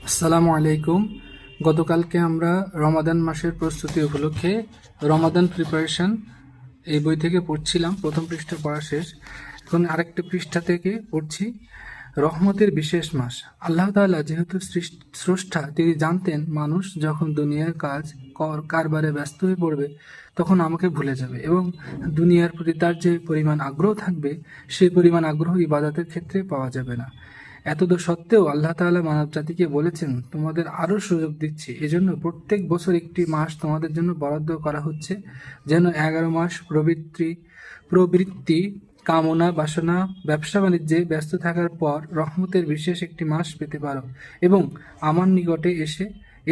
আসসালামু আলাইকুম। গতকালকে আমরা রমাদান মাসের প্রস্তুতি উপলক্ষে রমাদান প্রিপারেশন এই বই থেকে পড়ছিলাম। প্রথম পৃষ্ঠা পড়া শেষ, এখন আরেকটা পৃষ্ঠা থেকে পড়ছি। রহমতের বিশেষ মাস। আল্লাহ তাআলা যেহেতু স্রষ্টা, তিনি জানতেন মানুষ যখন দুনিয়ার কারবারে ব্যস্ত হয়ে পড়বে তখন আমাকে ভুলে যাবে এবং দুনিয়ার প্রতি তার যে পরিমাণ আগ্রহ থাকবে সেই পরিমাণ আগ্রহ ইবাদতের ক্ষেত্রে পাওয়া যাবে না। এতদ সত্ত্বেও আল্লাহ তাআলা মানব জাতিকে বলেছেন, তোমাদের আরও সুযোগ দিচ্ছি, এজন্য প্রত্যেক বছর একটি মাস তোমাদের জন্য বরাদ্দ করা হচ্ছে, যেন 11 মাস প্রবৃত্তি, কামনা বাসনা, ব্যবসা বাণিজ্যে ব্যস্ত থাকার পর রহমতের বিশেষ একটি মাস পেতে পারো এবং আমার নিকটে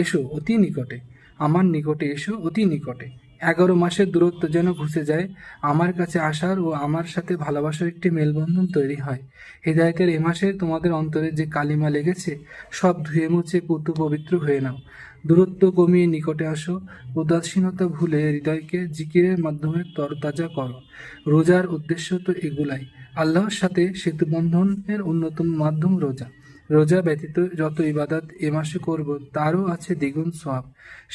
এসো অতি নিকটে। আমার নিকটে এসো অতি নিকটে। 11 মাসের দূরত্ব যেন ঘুচে যায়, আমার কাছে আসার ও আমার সাথে ভালোবাসার একটি মেলবন্ধন তৈরি হয়। হিদায়াতের এ মাসে তোমাদের অন্তরে যে কালিমা লেগেছে সব ধুয়ে মুছে পুতু পবিত্র হয়ে নাও। দূরত্ব কমিয়ে নিকটে আসো, উদাসীনতা ভুলে হৃদয়কে জিকিরের মাধ্যমে তরতাজা করো। রোজার উদ্দেশ্য তো এগুলাই। আল্লাহর সাথে সেতু বন্ধনের অন্যতম মাধ্যম রোজা। রোজা ব্যতীত যত ইবাদত এ মাসে করব তারও আছে দ্বিগুণ সওয়াব।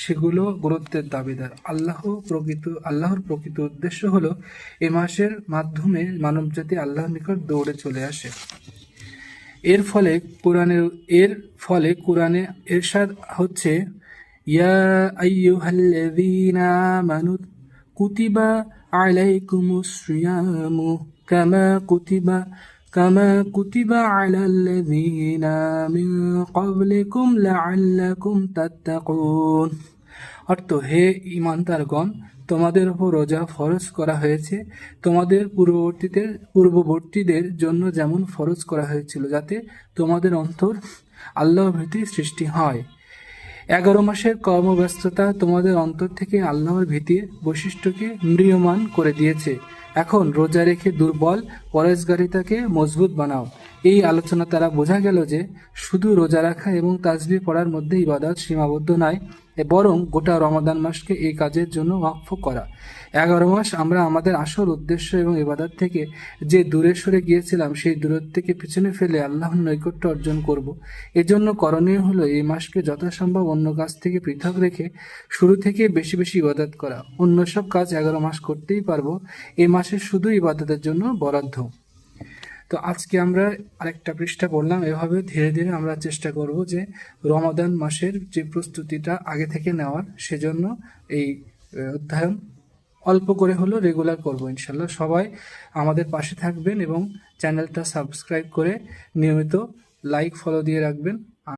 সেগুলো গুরুত্বের দাবিদার। আল্লাহর প্রকৃত উদ্দেশ্য হলো এ মাসের মাধ্যমে মানবজাতি আল্লাহর নিকট দৌড়ে চলে আসে। এর ফলে কোরআনে ইরশাদ হচ্ছে, ইয়া আইয়ুহাল্লাযীনা আমানু কুতিবা আলাইকুমুস সিয়ামু কামা কুতিবা আলাল্লাযীনা মিন ক্বাবলিকুম লাআল্লাকুম তাত্তাকুন। অর্থ, হে ঈমানদারগণ, তোমাদের উপর রোজা ফরজ করা হয়েছে তোমাদের পূর্ববর্তীদের জন্য যেমন ফরজ করা হয়েছিল, যাতে তোমাদের অন্তর আল্লাহ ভীতি সৃষ্টি হয়। 11 মাসের কর্মব্যস্ততা তোমাদের অন্তর থেকে আল্লাহর ভীতির বৈশিষ্ট্যকে ম্রিয়মাণ করে দিয়েছে। এখন রোজা রেখে দুর্বল পরহেজগারিতাকে মজবুত বানাও। এই আলোচনা দ্বারা বোঝা গেল যে শুধু রোজা রাখা এবং তাসবিহ পড়ার মধ্যে ইবাদত সীমাবদ্ধ নয়, বরং গোটা রমাদান মাসকে এই কাজের জন্য ওয়াকফ করা। 11 মাস আমরা আমাদের আসল উদ্দেশ্য এবং ইবাদত থেকে যে দূরে সরে গিয়েছিলাম সেই দূরত্বকে পিছনে ফেলে আল্লাহর নৈকট্য অর্জন করব। এজন্য করণীয় হলো এই মাসকে যথাসম্ভব অন্য কাজ থেকে পৃথক রেখে শুরু থেকে বেশি বেশি ইবাদত করা। অন্য সব কাজ 11 মাস করতেই পারবো, এই মাসে শুধু ইবাদতের জন্য বরাদ্দ। তো আজকে আমরা আরেকটা পৃষ্ঠা পড়লাম। এভাবে ধীরে ধীরে আমরা চেষ্টা করব যে রমাদান মাসের যে প্রস্তুতিটা আগে থেকে নেওয়ার, সেজন্য এই অধ্যয়ন অল্প করে হলো রেগুলার করব ইনশাল্লাহ। সবাই আমাদের পাশে থাকবেন এবং চ্যানেলটা সাবস্ক্রাইব করে নিয়মিত লাইক ফলো দিয়ে রাখবেন।